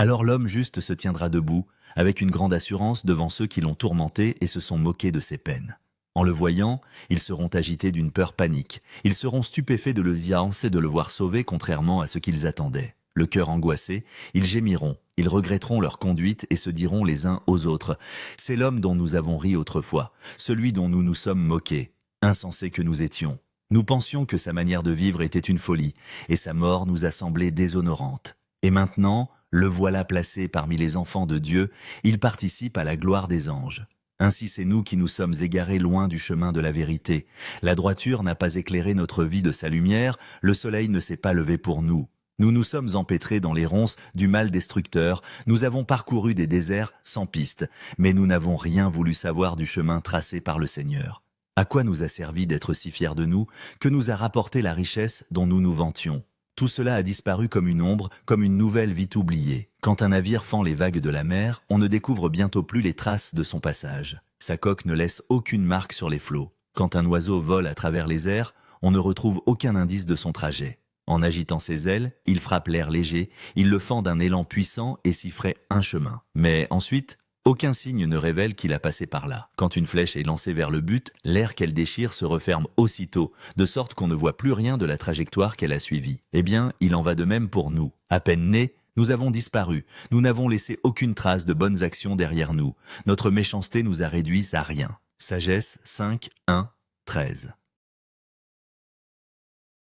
Alors l'homme juste se tiendra debout, avec une grande assurance devant ceux qui l'ont tourmenté et se sont moqués de ses peines. En le voyant, ils seront agités d'une peur panique. Ils seront stupéfaits de le et de le voir sauvé contrairement à ce qu'ils attendaient. Le cœur angoissé, ils gémiront, ils regretteront leur conduite et se diront les uns aux autres. C'est l'homme dont nous avons ri autrefois, celui dont nous nous sommes moqués. Insensés que nous étions. Nous pensions que sa manière de vivre était une folie, et sa mort nous a semblé déshonorante. Et maintenant, le voilà placé parmi les enfants de Dieu, il participe à la gloire des anges. Ainsi c'est nous qui nous sommes égarés loin du chemin de la vérité. La droiture n'a pas éclairé notre vie de sa lumière, le soleil ne s'est pas levé pour nous. Nous nous sommes empêtrés dans les ronces du mal destructeur, nous avons parcouru des déserts sans piste, mais nous n'avons rien voulu savoir du chemin tracé par le Seigneur. À quoi nous a servi d'être si fiers de nous, que nous a rapporté la richesse dont nous nous vantions? Tout cela a disparu comme une ombre, comme une nouvelle vite oubliée. Quand un navire fend les vagues de la mer, on ne découvre bientôt plus les traces de son passage. Sa coque ne laisse aucune marque sur les flots. Quand un oiseau vole à travers les airs, on ne retrouve aucun indice de son trajet. En agitant ses ailes, il frappe l'air léger, il le fend d'un élan puissant et s'y ferait un chemin. Mais ensuite, aucun signe ne révèle qu'il a passé par là. Quand une flèche est lancée vers le but, l'air qu'elle déchire se referme aussitôt, de sorte qu'on ne voit plus rien de la trajectoire qu'elle a suivie. Eh bien, il en va de même pour nous. À peine nés, nous avons disparu. Nous n'avons laissé aucune trace de bonnes actions derrière nous. Notre méchanceté nous a réduits à rien. Sagesse 5, 1, 13.